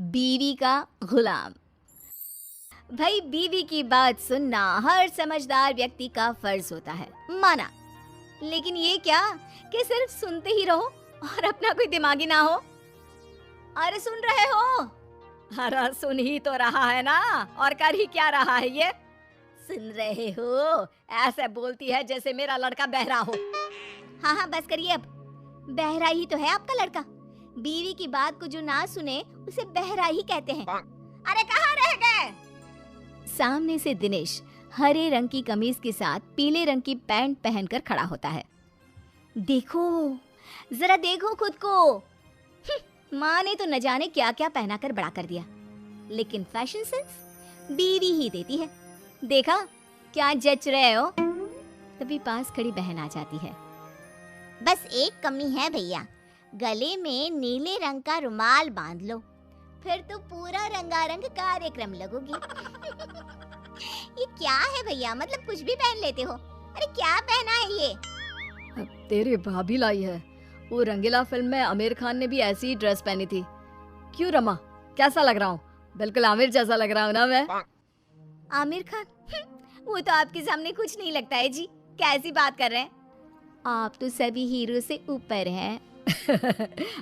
बीवी का गुलाम। भाई बीवी की बात सुनना हर समझदार व्यक्ति का फर्ज होता है, माना। लेकिन ये क्या कि सिर्फ सुनते ही रहो और अपना कोई दिमागी ना हो। अरे सुन रहे हो? अरे सुन ही तो रहा है ना, और कर ही क्या रहा है ये? सुन रहे हो? ऐसे बोलती है जैसे मेरा लड़का बहरा हो। हाँ हाँ बस करिए अब, बहरा ही तो है आपका लड़का। बीवी की बात को जो ना सुने उसे बहरा ही कहते हैं। अरे कहाँ रह गए? सामने से दिनेश हरे रंग की कमीज के साथ पीले रंग की पैंट पहनकर खड़ा होता है। देखो, जरा देखो खुद को। माँ ने तो न जाने क्या क्या पहना कर बड़ा कर दिया, लेकिन फैशन सेंस बीवी ही देती है। देखा क्या जच रहे हो? तभी पास खड़ी बहन आ जाती है। बस एक कमी है भैया, गले में नीले रंग का रुमाल बांध लो, फिर तो पूरा रंगारंग कार्यक्रम लगोगी। ये क्या है भैया, मतलब कुछ भी पहन लेते हो? अरे क्या पहना है ये? तेरी भाभी लाई है। वो रंगीला फिल्म में आमिर खान ने भी ऐसी ही ड्रेस पहनी थी। क्यों रमा, कैसा लग रहा हूँ? बिल्कुल आमिर जैसा लग रहा हूँ ना मैं? आमिर खान? वो तो आपके सामने कुछ नहीं लगता है जी। कैसी बात कर रहे हैं आप? तो सभी हीरो से ऊपर हैं।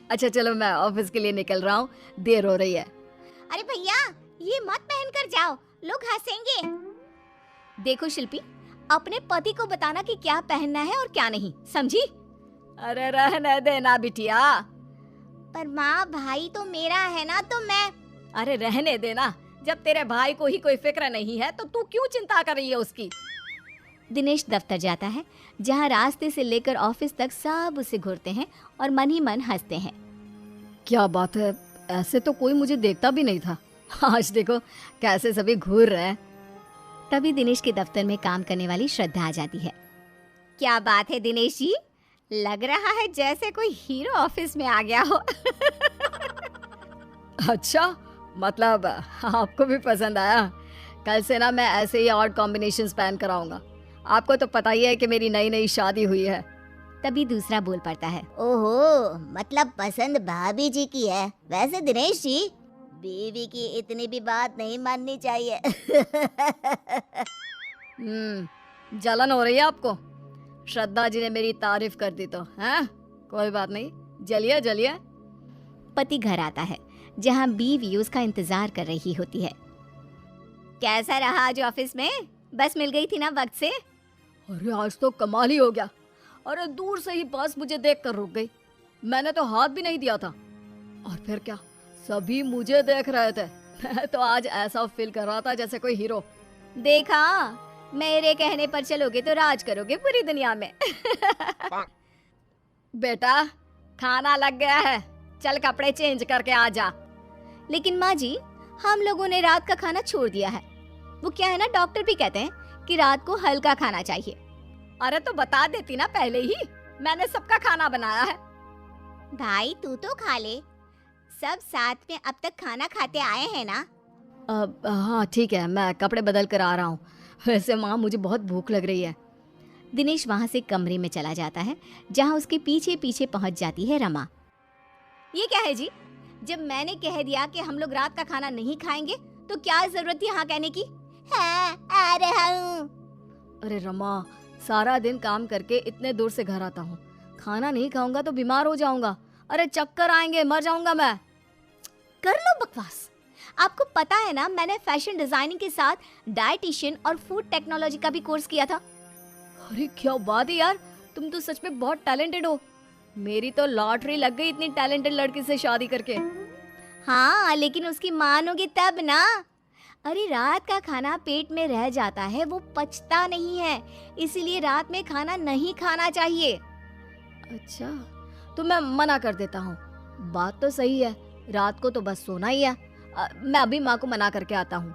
अच्छा चलो, मैं ऑफिस के लिए निकल रहा हूँ, देर हो रही है। अरे भैया ये मत पहन कर जाओ, लोग हंसेंगे। देखो शिल्पी, अपने पति को बताना कि क्या पहनना है और क्या नहीं, समझी? अरे रहने देना बिटिया। पर माँ भाई तो मेरा है ना, तो मैं। अरे रहने देना, जब तेरे भाई को ही कोई फिक्र नहीं है तो तू क्यों चिंता कर रही है उसकी? दिनेश दफ्तर जाता है, जहाँ रास्ते से लेकर ऑफिस तक सब उसे घूरते हैं और मन ही मन हंसते हैं। क्या बात है, ऐसे तो कोई मुझे देखता भी नहीं था। आज देखो कैसे सभी घूर रहे हैं। तभी दिनेश के दफ्तर में काम करने वाली श्रद्धा आ जाती है। क्या बात है दिनेश जी, लग रहा है जैसे कोई हीरो ऑफिस में आ गया हो। अच्छा, मतलब आपको भी पसंद आया? कल से ना मैं ऐसे ही ऑड कॉम्बिनेशंस पहन कर आऊंगा। आपको तो पता ही है कि मेरी नई नई शादी हुई है। तभी दूसरा बोल पड़ता है। ओहो, मतलब पसंद भाभी जी की है। वैसे दिनेश जी, बीवी की इतनी भी बात नहीं माननी चाहिए। जलन हो रही है आपको? श्रद्धा जी ने मेरी तारीफ कर दी तो हैं? कोई बात नहीं, जलिए जलिए। पति घर आता है, जहाँ बीवी उसका इंतजार कर रही होती है। कैसा रहा आज ऑफिस में? बस मिल गई थी ना वक्त से? अरे आज तो कमाल ही हो गया। अरे दूर से ही बस मुझे देखकर रुक गई, मैंने तो हाथ भी नहीं दिया था। और फिर क्या, सभी मुझे देख रहे थे। मैं तो आज ऐसा फील कर रहा था जैसे कोई हीरो। देखा, मेरे कहने पर चलोगे तो राज करोगे पूरी दुनिया में। बेटा खाना लग गया है, चल कपड़े चेंज करके आ जा। लेकिन माँ जी, हम लोगों ने रात का खाना छोड़ दिया है। वो क्या है ना, डॉक्टर भी कहते हैं कि रात को हल्का खाना चाहिए। अरे तो बता देती ना पहले ही, मैंने सबका खाना बनाया है। भाई तू तो खा ले, सब साथ में अब तक खाना खाते आए हैं ना। हाँ ठीक है, मैं कपड़े बदल कर आ रहा हूँ। वैसे माँ मुझे बहुत भूख लग रही है। दिनेश वहाँ से कमरे में चला जाता है, जहाँ उसके पीछे पीछे पहुँच जाती है रमा। ये क्या है जी, जब मैंने कह दिया कि हम लोग रात का खाना नहीं खाएंगे तो क्या जरूरत थी हाँ कहने की? हाँ, आ रहा हूँ। अरे रमा, सारा दिन काम करके इतने दूर से घर आता हूँ, खाना नहीं खाऊंगा तो बीमार हो जाऊंगा। अरे चक्कर आएंगे, मर जाऊंगा मैं। कर लो बकवास। आपको पता है ना, मैंने फैशन डिजाइनिंग के साथ डाइटिशियन और फूड टेक्नोलॉजी का भी कोर्स किया था। अरे क्या बात है यार, तुम तो सच में बहुत टैलेंटेड हो। मेरी तो लॉटरी लग गई इतनी टैलेंटेड लड़की से शादी करके। हाँ लेकिन उसकी मानोगे तब ना। अरे रात का खाना पेट में रह जाता है, वो पचता नहीं है, इसीलिए रात में खाना नहीं खाना चाहिए। अच्छा तो मैं मना कर देता हूँ। बात तो सही है, रात को तो बस सोना ही है। मैं अभी माँ को मना करके आता हूँ।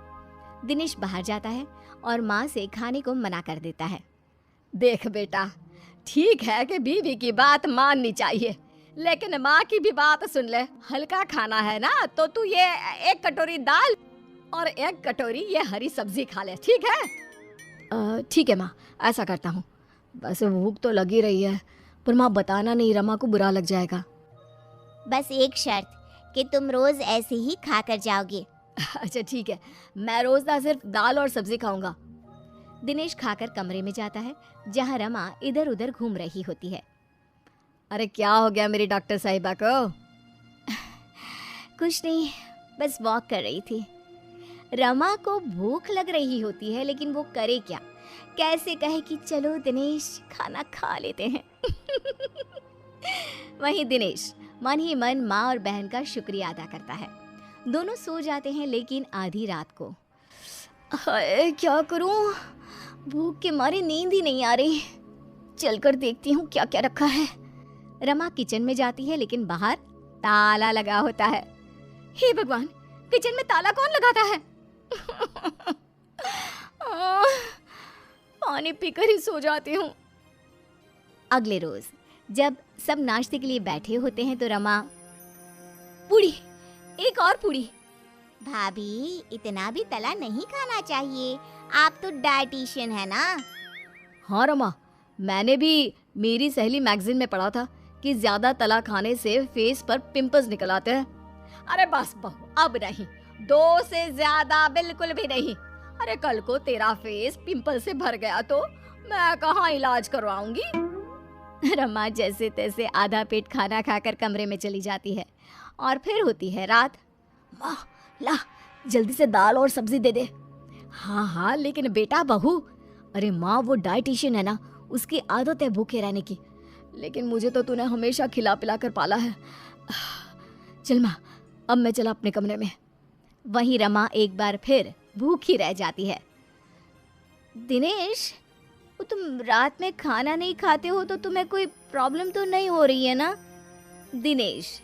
दिनेश बाहर जाता है और माँ से खाने को मना कर देता है। देख बेटा, ठीक है कि बीवी की बात माननी चाहिए, लेकिन माँ की भी बात सुन ले। हल्का खाना है ना, तो तू ये एक कटोरी दाल और एक कटोरी ये हरी सब्जी खा ले, ठीक है? ठीक है माँ, ऐसा करता हूँ। वैसे भूख तो लगी रही है, पर माँ बताना नहीं, रमा को बुरा लग जाएगा। बस एक शर्त, कि तुम रोज ऐसे ही खाकर जाओगे। अच्छा ठीक है, मैं रोज ना सिर्फ दाल और सब्जी खाऊंगा। दिनेश खाकर कमरे में जाता है जहाँ रमा इधर उधर घूम रही होती है। अरे क्या हो गया मेरी डॉक्टर साहिबा को? कुछ नहीं, बस वॉक कर रही थी। रमा को भूख लग रही होती है लेकिन वो करे क्या, कैसे कहे कि चलो दिनेश खाना खा लेते हैं। वहीं दिनेश मन ही मन माँ और बहन का शुक्रिया अदा करता है। दोनों सो जाते हैं लेकिन आधी रात को। हाय क्या करूं, भूख के मारे नींद ही नहीं आ रही। चलकर देखती हूँ क्या क्या रखा है। रमा किचन में जाती है लेकिन बाहर ताला लगा होता है। हे भगवान, किचन में ताला कौन लगाता है? पानी पीकर ही सो जाती हूँ। अगले रोज जब सब नाश्ते के लिए बैठे होते हैं तो रमा, पूड़ी, एक और पूड़ी। भाभी इतना भी तला नहीं खाना चाहिए, आप तो डाइटिशियन है ना। हाँ रमा, मैंने भी मेरी सहेली मैगजीन में पढ़ा था कि ज्यादा तला खाने से फेस पर पिंपल्स निकल आते हैं। अरे बस बहू, अब नहीं, 2 से ज्यादा बिल्कुल भी नहीं। अरे कल को तेरा फेस पिंपल से भर गया तो मैं कहाँ इलाज करवाऊंगी। रमा जैसे तैसे आधा पेट खाना खाकर कमरे में चली जाती है और फिर होती है रात। माँ ला, जल्दी से दाल और सब्जी दे दे। हाँ हाँ लेकिन बेटा बहू, अरे माँ वो डाइटिशियन है ना, उसकी आदत है भूखे रहने की, लेकिन मुझे तो तूने हमेशा खिला पिला कर पाला है। चल माँ, अब मैं चला अपने कमरे में। वहीं रमा एक बार फिर भूखी रह जाती है। दिनेश, वो तुम रात में खाना नहीं खाते हो तो तुम्हें कोई प्रॉब्लम तो नहीं हो रही है ना? दिनेश,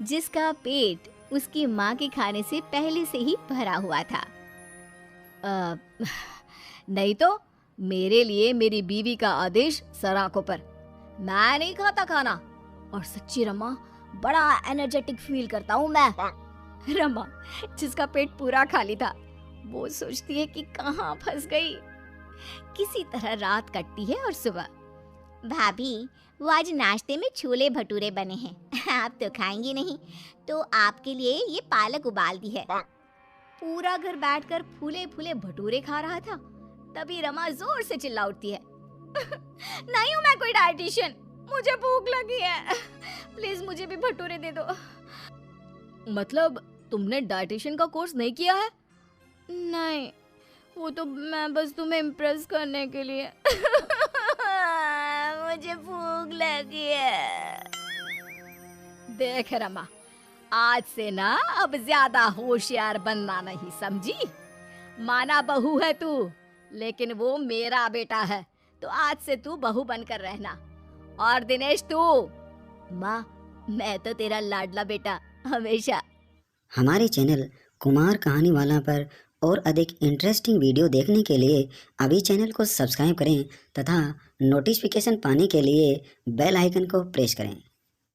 जिसका पेट उसकी माँ के खाने से पहले से ही भरा हुआ था। नहीं तो मेरे लिए मेरी बीवी का आदेश सर आंखों पर। मैं नहीं खाता खाना, और सच्ची रमा बड़ा एनर्जेटिक फील करता हूँ मैं। रमा जिसका पेट पूरा खाली था वो सोचती है कि कहाँ फंस गई। किसी तरह रात कटती है और सुबह, भाभी वो आज नाश्ते में छोले भटूरे बने हैं, आप तो खाएंगी नहीं तो आपके लिए ये पालक उबाल दी है। पूरा घर बैठकर फूले फूले भटूरे खा रहा था, तभी रमा जोर से चिल्ला उठती है। नहीं हूँ मैं कोई डाइटिशियन, मुझे भूख लगी है, प्लीज मुझे भी भटूरे दे दो। मतलब तुमने डाइटिशियन का कोर्स नहीं किया है? नहीं, वो तो मैं बस तुम्हें इम्प्रेस करने के लिए। मुझे भूख लगी है। देख रमा, आज से ना अब ज्यादा होशियार बनना नहीं, समझी? माना बहू है तू, लेकिन वो मेरा बेटा है, तो आज से तू बहू बनकर रहना। और दिनेश तू, माँ मैं तो तेरा लाडला बेटा हमेशा। हमारे चैनल कुमार कहानी वाला पर और अधिक इंटरेस्टिंग वीडियो देखने के लिए अभी चैनल को सब्सक्राइब करें तथा नोटिफिकेशन पाने के लिए बेल आइकन को प्रेस करें।